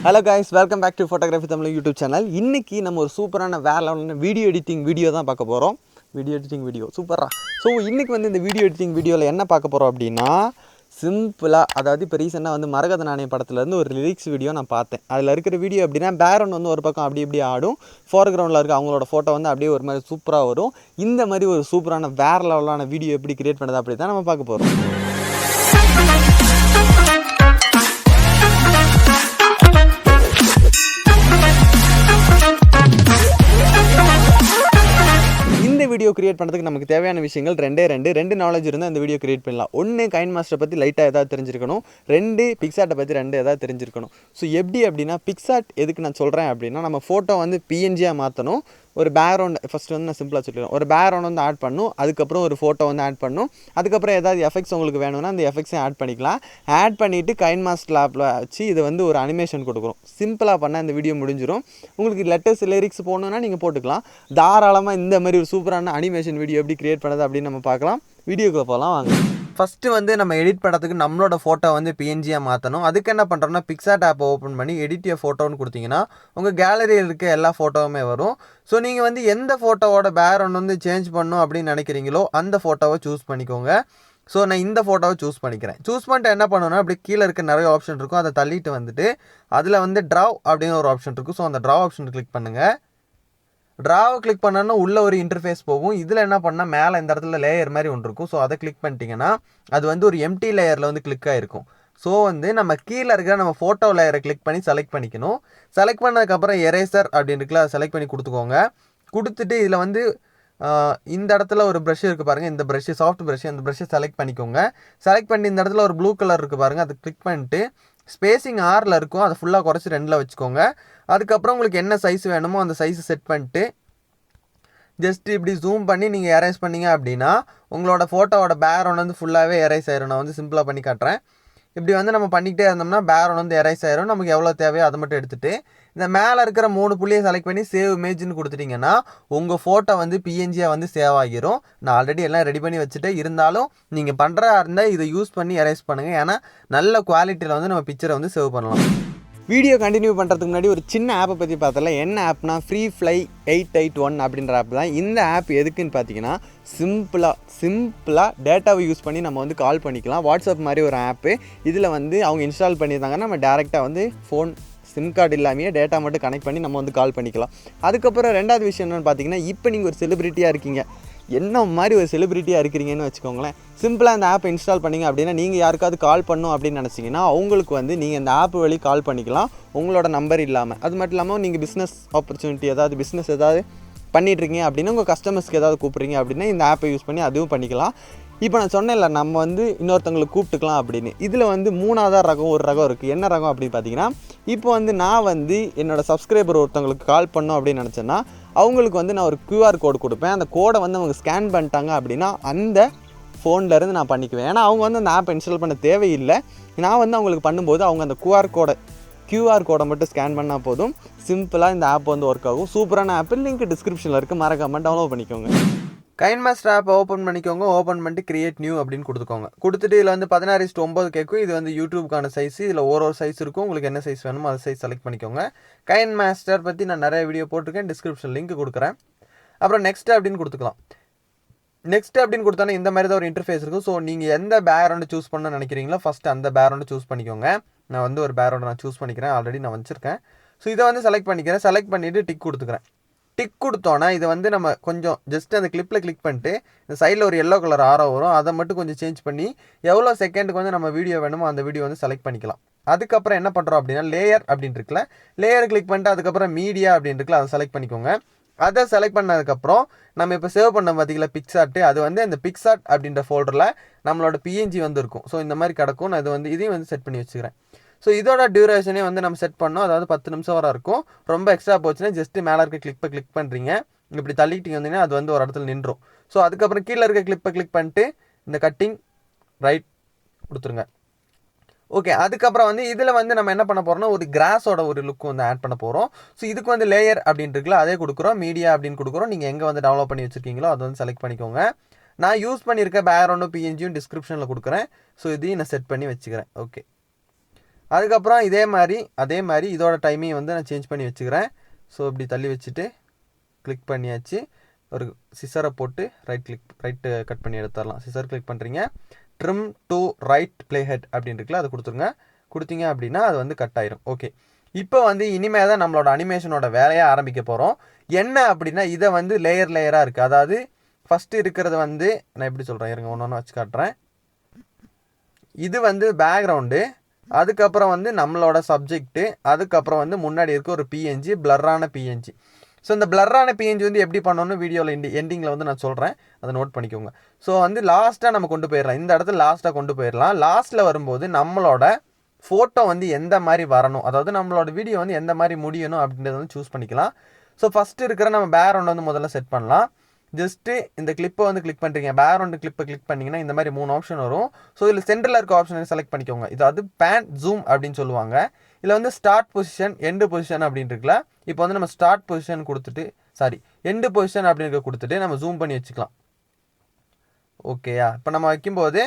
Hello guys, welcome back to photographytamizha YouTube channel. இன்னைக்கு நம்ம ஒரு சூப்பரான வேற லெவலான வீடியோ எடிட்டிங் வீடியோ தான் பார்க்க போறோம். வீடியோ எடிட்டிங் வீடியோ சூப்பரா. சோ இன்னைக்கு வந்து இந்த வீடியோ எடிட்டிங் வீடியோல என்ன பார்க்க போறோம் அப்படினா சிம்பிளா அதாவது இப்ப ரீசன்ட்டா வந்து மரகத நாணயம் படத்துல இருந்து ஒரு லிரிக்ஸ் வீடியோ நான் பார்த்தேன். அதுல இருக்கிற வீடியோ அப்படினா பேக்ரவுண்ட் வந்து ஒரு பக்கம் அப்படி இப்படி ஆடும். ஃபோர்கிரவுண்ட்ல இருக்க அவங்களோட போட்டோ வந்து அப்படியே ஒரு மாதிரி சூப்பரா வரும். இந்த மாதிரி ஒரு சூப்பரான வேற லெவலான வீடியோ எப்படி கிரியேட் பண்றது அப்படி தான் நம்ம பார்க்க போறோம். இந்த வீடியோ கிரியேட் பண்ணுறதுக்கு நமக்கு தேவையான விஷயங்கள் ரெண்டு நாலேஜ் இருந்தால் இந்த வீடியோ கிரியேட் பண்ணலாம். ஒன்று கைன்மாஸ்டரை பற்றி லைட்டாக ஏதாவது தெரிஞ்சிருக்கணும், ரெண்டு பிக்சார்ட்டை பற்றி ஏதாவது தெரிஞ்சிருக்கணும். ஸோ எப்படி அப்படின்னா பிக்சார்ட் எதுக்கு நான் சொல்கிறேன் அப்படின்னா நம்ம ஃபோட்டோ வந்து பிஎன்ஜியாக மாற்றணும். ஒரு பேக்ரவுண்ட் ஃபஸ்ட்டு வந்து நான் சிம்பிளாக சொல்லிடுவேன். ஒரு பேக்ரவுண்ட் வந்து ஆட் பண்ணணும், அதுக்கப்புறம் ஒரு ஃபோட்டோ வந்து ஆட் பண்ணணும், அதுக்கப்புறம் ஏதாவது எஃபெக்ட்ஸ் உங்களுக்கு வேணும்னா அந்த எஃபெக்ட்ஸையும் ஆட் பண்ணிக்கலாம். ஆட் பண்ணிவிட்டு கைன்மாஸ்டர் ஆப்பில் வச்சு இது வந்து ஒரு அனிமேஷன் கொடுக்குறோம். சிம்பிளாக பண்ணால் இந்த வீடியோ முடிஞ்சிடும். உங்களுக்கு லெட்டர்ஸ் லிரிக்ஸ் போடணுன்னா நீங்கள் போட்டுக்கலாம். தாராளமாக இந்த மாதிரி ஒரு சூப்பரான அனிமேஷன் வீடியோ எப்படி கிரியேட் பண்ணுறது அப்படின்னு நம்ம பார்க்கலாம். வீடியோக்குள்ளே போகலாம் வாங்க. ஃபஸ்ட்டு வந்து நம்ம எடிட் பண்ணுறதுக்கு நம்மளோட ஃபோட்டோ வந்து பிஎன்ஜியாக மாற்றணும். அதுக்கு என்ன பண்ணுறோம்னா பிக்சார்ட் ஆப்பை ஓப்பன் பண்ணி எடிட் எ ஃபோட்டோன்னு கொடுத்தீங்கன்னா உங்கள் கேலரியில் இருக்க எல்லா ஃபோட்டோவுமே வரும். ஸோ நீங்கள் வந்து எந்த ஃபோட்டோவோட பேக்ரவுண்ட் வந்து சேஞ்ச் பண்ணணும் அப்படின்னு நினைக்கிறீங்களோ அந்த ஃபோட்டோவை சூஸ் பண்ணிக்கோங்க. ஸோ நான் இந்த ஃபோட்டோவை சூஸ் பண்ணிக்கிறேன். சூஸ் பண்ணிட்டு என்ன பண்ணணும்னா அப்படி கீழே இருக்க நிறைய ஆப்ஷன் இருக்கும், அதை தள்ளிட்டு வந்துட்டு அதில் வந்து ட்ராவ் அப்படின்னு ஒரு ஆப்ஷன் இருக்கும். ஸோ அந்த ட்ராவ் ஆப்ஷன் கிளிக் பண்ணுங்கள். ட்ராவை கிளிக் பண்ணோன்னா உள்ளே ஒரு இன்டர்ஃபேஸ் போகும். இதில் என்ன பண்ணால் மேலே இந்த இடத்துல லேயர் மாதிரி ஒன்று இருக்கும். ஸோ அதை கிளிக் பண்ணிட்டீங்கன்னா அது வந்து ஒரு எம்டி லேயரில் வந்து கிளிக் ஆகிருக்கும். ஸோ வந்து நம்ம கீழே இருக்கிற நம்ம ஃபோட்டோ லேயரை கிளிக் பண்ணி செலக்ட் பண்ணிக்கணும். செலக்ட் பண்ணதுக்கப்புறம் எரேசர் அப்படின்னு இருக்குல்ல, அதை செலக்ட் பண்ணி கொடுத்துக்கோங்க. கொடுத்துட்டு இதில் வந்து இந்த இடத்துல ஒரு ப்ரஷ் இருக்குது பாருங்கள், இந்த ப்ரஷ்ஷு சாஃப்ட் ப்ரஷ், அந்த ப்ரஷ்ஷை செலக்ட் பண்ணிக்கோங்க. செலக்ட் பண்ணி இந்த இடத்துல ஒரு ப்ளூ கலர் இருக்குது பாருங்கள், அதை கிளிக் பண்ணிட்டு ஸ்பேசிங் ஆரில் இருக்கும், அதை ஃபுல்லாக குறைச்சி 2ல் வச்சுக்கோங்க. அதுக்கப்புறம் உங்களுக்கு என்ன சைஸ் வேணுமோ அந்த சைஸை செட் பண்ணிட்டு ஜஸ்ட் இப்படி ஜூம் பண்ணி நீங்கள் எரேஸ் பண்ணிங்க அப்படின்னா உங்களோட ஃபோட்டோவோட பேக்ரவுண்ட் வந்து ஃபுல்லாகவே எரேஸ் ஆயிரும். நான் வந்து சிம்பிளாக பண்ணி காட்டுறேன். இப்படி வந்து நம்ம பண்ணிக்கிட்டே இருந்தோம்னா பேக்ரவுண்ட் வந்து எரேஸ் ஆயிரும். நமக்கு எவ்வளோ தேவையோ அதை மட்டும் எடுத்துகிட்டு இந்த மேலே இருக்கிற 3 புள்ளியை செலக்ட் பண்ணி சேவ் இமேஜ்னு கொடுத்துட்டிங்கன்னா உங்கள் ஃபோட்டோ வந்து பிஎன்ஜியாக வந்து சேவ் ஆகிரும். நான் ஆல்ரெடி எல்லாம் ரெடி பண்ணி வச்சுட்டு இருந்தாலும் நீங்கள் பண்ணுறதா இருந்தால் இதை யூஸ் பண்ணி எரேஸ் பண்ணுங்கள். ஏன்னா நல்ல குவாலிட்டியில் வந்து நம்ம பிக்சரை வந்து சேவ் பண்ணலாம். வீடியோ கண்டினியூ பண்ணுறதுக்கு முன்னாடி ஒரு சின்ன ஆப்பை பற்றி பார்த்தல. என்ன ஆப்னா ஃப்ரீஃப்ளை 881 அப்படின்ற ஆப் தான். இந்த ஆப் எதுக்குன்னு பார்த்தீங்கன்னா சிம்பிளாக டேட்டாவை யூஸ் பண்ணி நம்ம வந்து கால் பண்ணிக்கலாம். வாட்ஸ்அப் மாதிரி ஒரு ஆப்பு. இதில் வந்து அவங்க இன்ஸ்டால் பண்ணியிருந்தாங்கன்னா நம்ம டேரெக்டாக வந்து ஃபோன் சிம் கார்டு இல்லாமையே டேட்டா மட்டும் கனெக்ட் பண்ணி நம்ம வந்து கால் பண்ணிக்கலாம். அதுக்கப்புறம் ரெண்டாவது விஷயம் என்னென்னு பார்த்தீங்கன்னா இப்போ நீங்கள் ஒரு செலிபிரிட்டியாக இருக்கீங்க, என்ன மாதிரி ஒரு செலிபிரிட்டியாக இருக்கிறீங்கன்னு வச்சுக்கோங்களேன். சிம்பிளாக இந்த ஆப்பை இன்ஸ்டால் பண்ணிங்க அப்படின்னா நீங்கள் யாருக்காவது கால் பண்ணணும் அப்படின்னு நினச்சிங்கன்னா அவங்களுக்கு வந்து நீங்கள் இந்த ஆப் வழி கால் பண்ணிக்கலாம் உங்களோட நம்பர் இல்லாமல். அது மட்டும் இல்லாமல் நீங்கள் பிஸ்னஸ் ஆப்பர்ச்சுனிட்டி ஏதாவது பண்ணிட்டுருக்கீங்க அப்படின்னா உங்கள் கஸ்டமர்ஸ்க்கு ஏதாவது கூப்பிட்றீங்க அப்படின்னா இந்த ஆப்பை யூஸ் பண்ணி அதுவும் பண்ணிக்கலாம். இப்போ நான் சொன்னேன்ல நம்ம வந்து இன்னொருத்தவங்களுக்கு கூப்பிட்டுக்கலாம் அப்படின்னு. இதில் வந்து 3வது ஒரு ரகம் இருக்குது. என்ன ரகம் அப்படின்னு பார்த்தீங்கன்னா இப்போ வந்து நான் வந்து என்னோடய சப்ஸ்கிரைபர் ஒருத்தவங்களுக்கு கால் பண்ணோம் அப்படின்னு நினச்சேன்னா அவங்களுக்கு வந்து நான் ஒரு QR கோடு கொடுப்பேன். அந்த கோடை வந்து அவங்க ஸ்கேன் பண்ணிட்டாங்க அப்படின்னா அந்த ஃபோன்லேருந்து நான் பண்ணிக்குவேன். ஏன்னா அவங்க வந்து அந்த ஆப்பை இன்ஸ்டால் பண்ண தேவையில்லை. நான் வந்து அவங்களுக்கு பண்ணும்போது அவங்க அந்த QR கோடை மட்டும் ஸ்கேன் பண்ணால் போதும். சிம்பிளாக இந்த ஆப் வந்து ஒர்க் ஆகும். சூப்பரான ஆப், லிங்க் டிஸ்கிரிப்ஷனில் இருக்குது, மறக்காமல் டவுன்லோட் பண்ணிக்கோங்க. கைன்மாஸ்டர் ஆப்பை ஓப்பன் பண்ணிக்கோங்க. ஓப்பன் பண்ணிட்டு கிரியேட் நியூ அப்படின்னு கொடுத்துக்கோங்க. கொடுத்துட்டு இதில் வந்து 16:9 கேட்கும். இது வந்து யூடியூப்க்கான சைஸ். இதில் ஒரு சைஸ் இருக்கும். உங்களுக்கு என்ன சைஸ் வேணுமோ அந்த சைஸ் செலக்ட் பண்ணிக்கோங்க. கைன்மாஸ்டர் பற்றி நான் நிறைய வீடியோ போட்டிருக்கேன், டிஸ்கிரிப்ஷன் லிங்க் கொடுக்குறேன். அப்புறம் நெக்ஸ்ட் அப்படின்னு கொடுத்துக்கலாம். நெக்ஸ்ட் அப்படின்னு கொடுத்தோன்னா இந்த மாதிரி தான் ஒரு இன்டர்ஃபேஸ் இருக்கும். ஸோ நீங்கள் எந்த பேக்ரவுண்டு சூஸ் பண்ணணும்னு நினைக்கிறீங்களோ ஃபஸ்ட்டு அந்த பேக்ரவுண்டு சூஸ் பண்ணிக்கோங்க. நான் வந்து ஒரு பேக்ரவுண்டு நான் சூஸ் பண்ணிக்கிறேன், ஆல்ரெடி நான் வச்சுருக்கேன். ஸோ இதை வந்து செலக்ட் பண்ணிக்கிறேன். செலக்ட் பண்ணிவிட்டு டிக் கொடுத்துக்கிறேன். டிக் கொடுத்தோன்னா இதை வந்து நம்ம கொஞ்சம் ஜஸ்ட் அந்த கிளிப்பில் கிளிக் பண்ணிட்டு இந்த சைடில் ஒரு எல்லோ கலர் ஆரோ வரும், அதை மட்டும் கொஞ்சம் சேஞ்ச் பண்ணி எவ்வளோ செகண்டுக்கு வந்து நம்ம வீடியோ வேணுமோ அந்த வீடியோ வந்து செலக்ட் பண்ணிக்கலாம். அதுக்கப்புறம் என்ன பண்ணுறோம் அப்படின்னா லேயர் அப்படின்னு இருக்குல்ல, லேயர் கிளிக் பண்ணிட்டு அதுக்கப்புறம் மீடியா அப்படின்னு இருக்குல்ல, அதை செலக்ட் பண்ணிக்கோங்க. அதை செலக்ட் பண்ணதுக்கப்புறம் நம்ம இப்போ சேவ் பண்ண பார்த்தீங்களா பிக்சார்ட்டு, அது வந்து அந்த பிக்சார்ட் அப்படின்ற ஃபோல்டரில் நம்மளோட பிஎன்ஜி வந்து இருக்கும். ஸோ இந்த மாதிரி கிடக்கும். நான் இது வந்து இதையும் வந்து செட் பண்ணி வச்சுக்கிறேன். ஸோ இதோட டியூரேஷனே வந்து நம்ம செட் பண்ணோம், அதாவது 10 நிமிஷம் வரை இருக்கும். ரொம்ப எக்ஸ்ட்ரா போச்சுன்னா ஜஸ்ட்டு மேலே இருக்க கிளிக் பண்ணுறீங்க, இப்படி தள்ளிக்கிட்டீங்க வந்தீங்கன்னா அது வந்து ஒரு இடத்துல நின்றும். ஸோ அதுக்கப்புறம் கீழே இருக்க கிளிக் பண்ணிட்டு இந்த கட்டிங் ரைட் கொடுத்துருங்க. ஓகே, அதுக்கப்புறம் வந்து இதில் வந்து நம்ம என்ன பண்ண போகிறோம்னா ஒரு கிராஸோட ஒரு லுக் வந்து ஆட் பண்ண போகிறோம். ஸோ இதுக்கு வந்து லேயர் அப்படின்னு இருக்குல்ல, அதே கொடுக்குறோம். மீடியா அப்படின்னு கொடுக்குறோம். நீங்கள் எங்கே வந்து டவுன்லோட் பண்ணி வச்சுருக்கீங்களோ அதை வந்து செலக்ட் பண்ணிக்கோங்க. நான் யூஸ் பண்ணியிருக்க பேக்ரவுண்டும் பிஎன்ஜியும் டிஸ்கிரிப்ஷனில் கொடுக்குறேன். ஸோ இதையும் நான் செட் பண்ணி வச்சுக்கிறேன். ஓகே, அதுக்கப்புறம் அதே மாதிரி இதோட டைமிங் வந்து நான் சேஞ்ச் பண்ணி வச்சுக்கிறேன். ஸோ இப்படி தள்ளி வச்சுட்டு கிளிக் பண்ணியாச்சு. ஒரு சிசரை போட்டு ரைட்டு கட் பண்ணி எடுத்துடலாம். சிசர் கிளிக் பண்ணுறீங்க, trim to right play head அப்படின்னு இருக்குல்ல, அதை கொடுத்துருங்க. கொடுத்தீங்க அப்படின்னா அது வந்து கட் ஆயிரும். ஓகே, இப்போ வந்து இனிமேல் தான் நம்மளோட அனிமேஷனோட வேலையை ஆரம்பிக்க போகிறோம். என்ன அப்படின்னா இதை வந்து லேயராக இருக்குது. அதாவது ஃபஸ்ட்டு இருக்கிறது வந்து நான் எப்படி சொல்கிறேன் இருங்க, ஒன்று வச்சு காட்டுறேன். இது வந்து பேக்ரவுண்டு, அதுக்கப்புறம் வந்து நம்மளோட சப்ஜெக்ட்டு, அதுக்கப்புறம் வந்து முன்னாடி இருக்க ஒரு பிஎன்ஜி, பிளர்ரான பிஎன்ஜி. ஸோ இந்த பிளர்ரான பிஎன்ஜி வந்து எப்படி பண்ணணும்னு வீடியோவில் எண்டிங்கில் வந்து நான் சொல்கிறேன், அதை நோட் பண்ணிக்கோங்க. ஸோ வந்து லாஸ்ட்டாக நம்ம கொண்டு போயிடலாம், இந்த இடத்துல லாஸ்ட்டாக கொண்டு போயிடலாம். லாஸ்ட்டில் வரும்போது நம்மளோட ஃபோட்டோ வந்து எந்த மாதிரி வரணும், அதாவது நம்மளோட வீடியோ வந்து எந்த மாதிரி முடியணும் அப்படின்றத வந்து சூஸ் பண்ணிக்கலாம். ஸோ ஃபஸ்ட்டு இருக்கிற நம்ம பேக்ரவுண்ட் வந்து முதல்ல செட் பண்ணலாம். ஜஸ்ட்டு இந்த கிளிப்பை வந்து கிளிக் பண்ணுறீங்க, பேக்ரவுண்டு கிளிப்பை கிளிக் பண்ணிங்கன்னா இந்த மாதிரி 3 ஆப்ஷன் வரும். ஸோ இதில் சென்டரில் இருக்க ஆப்ஷனை செலக்ட் பண்ணிக்கோங்க. இது அது பேன் ஜூம் அப்படின்னு சொல்லுவாங்க. இதில் வந்து ஸ்டார்ட் பொசிஷன், எண்டு பொசிஷன் அப்படின்னு இருக்குல்ல. இப்போ வந்து நம்ம ஸ்டார்ட் பொசிஷன் கொடுத்துட்டு எண்டு பொசிஷன் அப்படின்னு கொடுத்துட்டு நம்ம ஜூம் பண்ணி வச்சுக்கலாம். ஓகேயா, இப்போ நம்ம வைக்கும்போது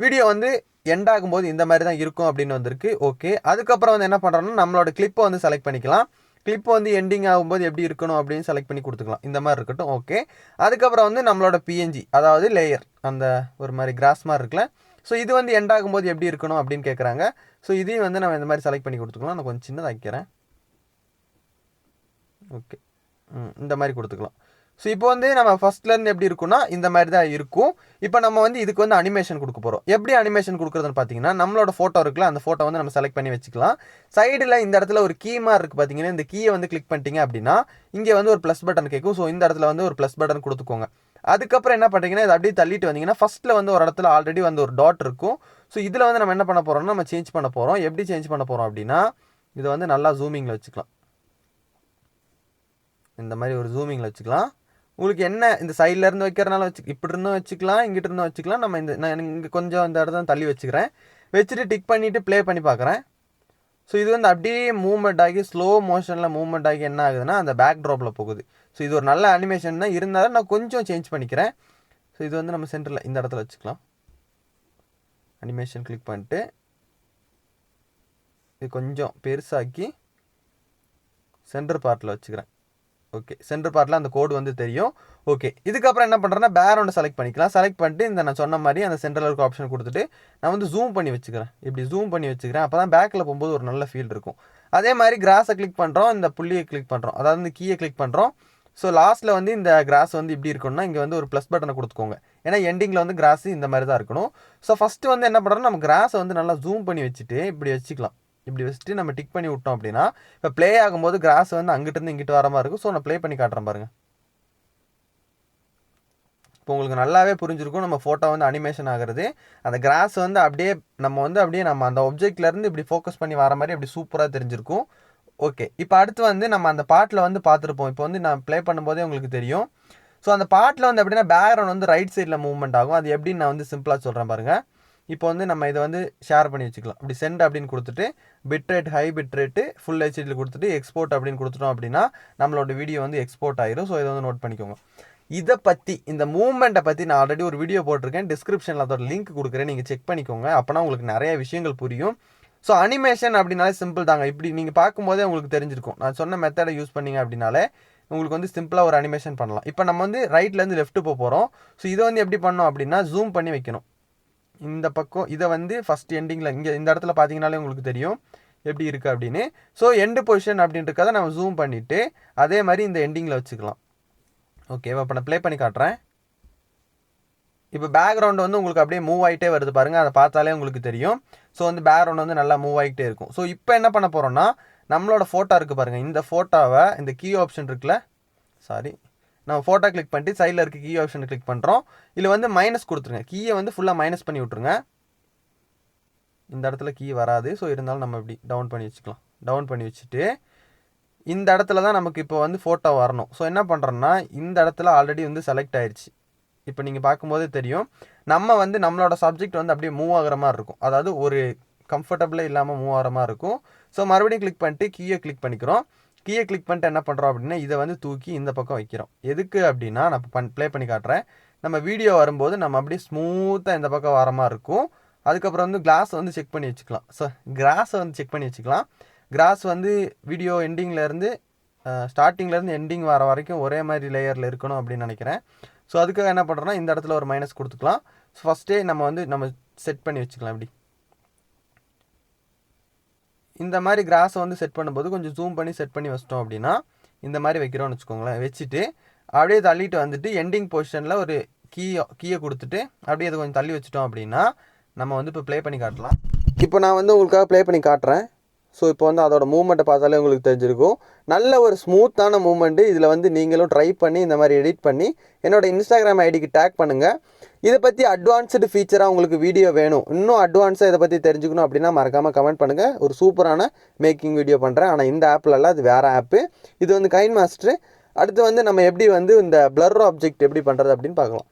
வீடியோ வந்து எண்ட் ஆகும்போது இந்த மாதிரி தான் இருக்கும் அப்படின்னு வந்திருக்கு. ஓகே, அதுக்கப்புறம் வந்து என்ன பண்ணுறோம்னா நம்மளோட கிளிப்பை வந்து செலக்ட் பண்ணிக்கலாம். கிளிப் வந்து எண்டிங் ஆகும்போது எப்படி இருக்கணும் அப்படின்னு செலக்ட் பண்ணி கொடுத்துக்கலாம். இந்த மாதிரி இருக்கட்டும். ஓகே, அதுக்கப்புறம் வந்து நம்மளோட பிஎன்ஜி, அதாவது லேயர், அந்த ஒரு மாதிரி கிராஸ் மாதிரி இருக்குல்ல. ஸோ இது வந்து எண்ட் ஆகும்போது எப்படி இருக்கணும் அப்படின்னு கேட்குறாங்க. ஸோ இதையும் வந்து நம்ம இந்த மாதிரி செலக்ட் பண்ணி கொடுத்துக்கலாம். நான் கொஞ்சம் சின்னதாக வைக்கிறேன். ஓகே, இந்த மாதிரி கொடுத்துக்கலாம். ஸோ இப்போ வந்து நம்ம ஃபஸ்ட்லேருந்து எப்படி இருக்குன்னா இந்த மாதிரி தான் இருக்கும். இப்போ நம்ம வந்து இதுக்கு வந்து அனிமேஷன் கொடுக்க போகிறோம். எப்படி அனிமேஷன் கொடுக்குறதுன்னு பார்த்தீங்கன்னா நம்மளோட ஃபோட்டோ இருக்குல்ல, அந்த ஃபோட்டோ வந்து நம்ம செலக்ட் பண்ணி வச்சுக்கலாம். சைடில் இந்த இடத்துல ஒரு கீ மாதிரி இருக்குது பார்த்தீங்கன்னா, இந்த கீயை வந்து கிளிக் பண்ணிட்டீங்க அப்படின்னா இங்கே வந்து ஒரு ப்ளஸ் பட்டன் கேட்கும். ஸோ இந்த இடத்துல வந்து ஒரு ப்ளஸ் பட்டன் கொடுத்துக்கோங்க. அதுக்கப்புறம் என்ன பண்ணுறீங்கன்னா இதை அப்படியே தள்ளிட்டு வந்தீங்கன்னா ஃபஸ்ட்டில் வந்து ஒரு இடத்துல ஆல்ரெடி வந்து ஒரு டாட் இருக்கும். ஸோ இதில் வந்து நம்ம என்ன பண்ண போகிறோம்னா நம்ம சேஞ்ச் பண்ண போகிறோம். எப்படி சேஞ்ச் பண்ண போகிறோம் அப்படின்னா இதை வந்து நல்லா ஜூமிங்கில் வச்சுக்கலாம். இந்த மாதிரி ஒரு ஜூமிங்கில் வச்சுக்கலாம். உங்களுக்கு என்ன இந்த சைட்லேருந்து வைக்கிறனால இப்படி இருந்தும் வச்சுக்கலாம், இங்கிட்ட இருந்தும் வச்சுக்கலாம். நான் இங்கே கொஞ்சம் இந்த இடத்துல தள்ளி வச்சுக்கிறேன். வச்சுட்டு டிக் பண்ணிவிட்டு ப்ளே பண்ணி பார்க்குறேன். ஸோ இது வந்து அப்படியே மூவ்மெண்ட் ஆகி ஸ்லோ மோஷனில் மூவ்மெண்ட் ஆகி என்ன ஆகுதுன்னா அந்த பேக் ட்ராப்பில் போகுது. ஸோ இது ஒரு நல்ல அனிமேஷன் தான், இருந்தாலும் நான் கொஞ்சம் சேஞ்ச் பண்ணிக்கிறேன். ஸோ இது வந்து நம்ம சென்டரில் இந்த இடத்துல வச்சுக்கலாம். அனிமேஷன் கிளிக் பண்ணிட்டு இது கொஞ்சம் பெருசாக்கி சென்டர் பார்ட்டில் வச்சுக்கிறேன். ஓகே, சென்டர் பார்ட்டில் அந்த கோடு வந்து தெரியும். ஓகே, இதுக்கப்புறம் என்ன பண்ணுறேன்னா பேக்ரவுண்டை செலக்ட் பண்ணிக்கலாம். செலக்ட் பண்ணிட்டு இந்த நான் சொன்ன மாதிரி அந்த சென்டரில் இருக்க ஆப்ஷன் கொடுத்துட்டு நான் வந்து ஜூம் பண்ணி வச்சுக்கிறேன். இப்படி ஜூம் பண்ணி வச்சுக்கிறேன். அப்போ தான் பேக்கில் போகும்போது ஒரு நல்ல ஃபீல் இருக்கும். அதே மாதிரி கிராஸை கிளிக் பண்ணுறோம், இந்த புள்ளியை கிளிக் பண்ணுறோம், அதாவது இந்த கீயை கிளிக் பண்ணுறோம். ஸோ லாஸ்ட்டில் வந்து இந்த கிராஸ் வந்து இப்படி இருக்கணும்னா இங்கே வந்து ஒரு ப்ளஸ் பட்டனை கொடுத்துக்கோங்க. ஏன்னா எண்டிங்கில் வந்து கிராஸ் இந்த மாதிரி தான் இருக்கணும். ஸோ ஃபஸ்ட்டு வந்து என்ன பண்ணுறோன்னா நம்ம கிராஸை வந்து நல்லா ஜூம் பண்ணி வச்சுட்டு இப்படி வச்சுக்கலாம். இப்படி வச்சுட்டு நம்ம டிக் பண்ணி விட்டோம் அப்படின்னா இப்போ ப்ளே ஆகும்போது கிராஸ் வந்து அங்கிட்டிருந்து இங்கிட்டு வர மாதிரி இருக்கும். ஸோ நான் ப்ளே பண்ணி காட்டுறேன் பாருங்கள். இப்போ உங்களுக்கு நல்லாவே புரிஞ்சிருக்கும் நம்ம ஃபோட்டோ வந்து அனிமேஷன் ஆகிறது. அந்த கிராஸ் வந்து அப்படியே நம்ம அந்த ஒப்ஜெக்ட்லேருந்து இப்படி ஃபோக்கஸ் பண்ணி வர மாதிரி அப்படி சூப்பராக தெரிஞ்சிருக்கும். ஓகே, இப்போ அடுத்து வந்து நம்ம அந்த பாட்டில் வந்து பார்த்துருப்போம். இப்போ வந்து நான் ப்ளே பண்ணும்போதே உங்களுக்கு தெரியும். ஸோ அந்த பாட்டில் வந்து எப்படின்னா பேக்ரவுண்ட் வந்து ரைட் சைடில் மூவ்மெண்ட் ஆகும். அது எப்படின்னு நான் வந்து சிம்பிளாக சொல்கிறேன் பாருங்கள். இப்போ வந்து நம்ம இதை வந்து ஷேர் பண்ணி வச்சுக்கலாம். அப்படி சென்ட் அப்படின்னு கொடுத்துட்டு பிட்ரேட் ஹை பிட்ரேட்டு ஃபுல் ஹெச்டியில் கொடுத்துட்டு எக்ஸ்போர்ட் அப்படின்னு கொடுத்துட்டோம் அப்படின்னா நம்மளோட வீடியோ வந்து எக்ஸ்போர்ட் ஆயிரும். ஸோ இதை வந்து நோட் பண்ணிக்கோங்க. இதை பற்றி இந்த மூவ்மெண்ட்டை பற்றி நான் ஆல்ரெடி ஒரு வீடியோ போட்டிருக்கேன். டிஸ்கிரிப்ஷனில் அதோட லிங்க் கொடுக்குறேன், நீங்கள் செக் பண்ணிக்கோங்க. அப்போனா உங்களுக்கு நிறைய விஷயங்கள் புரியும். ஸோ அனிமேஷன் அப்படின்னாலே சிம்பிள் தாங்க. இப்படி நீங்கள் பார்க்கும்போதே உங்களுக்கு தெரிஞ்சிருக்கும். நான் சொன்ன மெத்தடை யூஸ் பண்ணிங்க அப்படின்னாலே உங்களுக்கு வந்து சிம்பிளாக ஒரு அனிமேஷன் பண்ணலாம். இப்போ நம்ம வந்து ரைட்லேருந்து லெஃப்ட்டு போகிறோம். ஸோ இதை வந்து எப்படி பண்ணோம் அப்படின்னா ஜூம் பண்ணி வைக்கணும். இந்த பக்கம் இதை வந்து ஃபஸ்ட் எண்டிங்கில் இங்கே இந்த இடத்துல பார்த்தீங்கனாலே உங்களுக்கு தெரியும் எப்படி இருக்குது அப்படின்னு. ஸோ எண்டு பொசிஷன் அப்படின்றத நம்ம ஜூம் பண்ணிவிட்டு அதே மாதிரி இந்த எண்டிங்கில் வச்சுக்கலாம். ஓகேவா, இப்போ நான் ப்ளே பண்ணி காட்டுறேன். இப்போ பேக்ரவுண்ட் வந்து உங்களுக்கு அப்படியே மூவ் ஆகிட்டே வருது பாருங்கள். அதை பார்த்தாலே உங்களுக்கு தெரியும். ஸோ வந்து பேக்ரவுண்ட் வந்து நல்லா மூவ் ஆகிட்டே இருக்கும். ஸோ இப்போ என்ன பண்ண போகிறோம்னா நம்மளோட ஃபோட்டோ இருக்குது பாருங்கள். இந்த ஃபோட்டோவை இந்த கீ ஆப்ஷன் இருக்குல்ல, நம்ம ஃபோட்டோ கிளிக் பண்ணிட்டு சைடில் இருக்க கீ ஆப்ஷனை கிளிக் பண்ணுறோம். இதில் வந்து மைனஸ் கொடுத்துருங்க. கீயை வந்து ஃபுல்லாக மைனஸ் பண்ணி விட்ருங்க. இந்த இடத்துல கீ வராது. ஸோ இருந்தாலும் நம்ம இப்படி டவுன் பண்ணி வச்சுக்கலாம். டவுன் பண்ணி வச்சுட்டு இந்த இடத்துல தான் நமக்கு இப்போ வந்து ஃபோட்டோ வரணும். ஸோ என்ன பண்ணுறோன்னா இந்த இடத்துல ஆல்ரெடி வந்து செலக்ட் ஆயிடுச்சு. இப்போ நீங்கள் பார்க்கும்போதே தெரியும் நம்ம வந்து நம்மளோட சப்ஜெக்ட் வந்து அப்படியே மூவ் ஆகிற மாதிரி இருக்கும். அதாவது ஒரு கம்ஃபர்டபுளே இல்லாமல் மூவ் ஆகிற மாதிரி இருக்கும். ஸோ மறுபடியும் கிளிக் பண்ணிட்டு கீயை கிளிக் பண்ணிக்கிறோம். கீயை கிளிக் பண்ணிட்டு என்ன பண்ணுறோம் அப்படின்னா இதை வந்து தூக்கி இந்த பக்கம் வைக்கிறோம். எதுக்கு அப்படின்னா நான் ப்ளே பண்ணி காட்டுறேன். நம்ம வீடியோ வரும்போது நம்ம அப்படியே ஸ்மூத்தாக இந்த பக்கம் வர மாதிரி இருக்கும். அதுக்கப்புறம் வந்து கிளாஸ் வந்து செக் பண்ணி வச்சுக்கலாம். ஸோ கிராஸை வந்து செக் பண்ணி வச்சுக்கலாம். கிராஸ் வந்து வீடியோ எண்டிங்லேருந்து ஸ்டார்டிங்லேருந்து எண்டிங் வர வரைக்கும் ஒரே மாதிரி லேயரில் இருக்கணும் அப்படின்னு நினைக்கிறேன். ஸோ அதுக்காக என்ன பண்ணுறோன்னா இந்த இடத்துல ஒரு மைனஸ் கொடுத்துக்கலாம். ஸோ ஃபஸ்ட்டே நம்ம செட் பண்ணி வச்சுக்கலாம். இப்படி இந்த மாதிரி கிராஸை வந்து செட் பண்ணும்போது கொஞ்சம் ஜூம் பண்ணி செட் பண்ணி வச்சிட்டோம் அப்படின்னா இந்த மாதிரி வைக்கிறோம்னு வச்சுக்கோங்களேன். வச்சுட்டு அப்படியே தள்ளிட்டு வந்துட்டு எண்டிங் பொசிஷனில் ஒரு கீயை கொடுத்துட்டு அப்படியே அதை கொஞ்சம் தள்ளி வச்சுட்டோம் அப்படின்னா நம்ம வந்து இப்போ ப்ளே பண்ணி காட்டலாம். இப்போ நான் வந்து உங்களுக்காக ப்ளே பண்ணி காட்டுறேன். ஸோ இப்போ வந்து அதோட மூவ்மெண்ட்டை பார்த்தாலே உங்களுக்கு தெரிஞ்சிருக்கும். நல்ல ஒரு ஸ்மூத்தான மூவ்மெண்ட்டு. இதில் வந்து நீங்களும் ட்ரை பண்ணி இந்த மாதிரி எடிட் பண்ணி என்னோட இன்ஸ்டாகிராம் ஐடிக்கு டேக் பண்ணுங்கள். இதை பற்றி அட்வான்ஸ்டு ஃபீச்சராக உங்களுக்கு வீடியோ வேணும், இன்னும் அட்வான்ஸாக இதை பற்றி தெரிஞ்சுக்கணும் அப்படின்னா மறக்காமல் கமெண்ட் பண்ணுங்கள். ஒரு சூப்பரான மேக்கிங் வீடியோ பண்ணுறேன். ஆனால் இந்த ஆப்லலாம் இது வேறு ஆப்பு. இது வந்து கைன் மாஸ்டர். அடுத்து வந்து நம்ம எப்படி வந்து இந்த பிளர் ஆப்ஜெக்ட் எப்படி பண்ணுறது அப்படின்னு பார்க்கலாம்.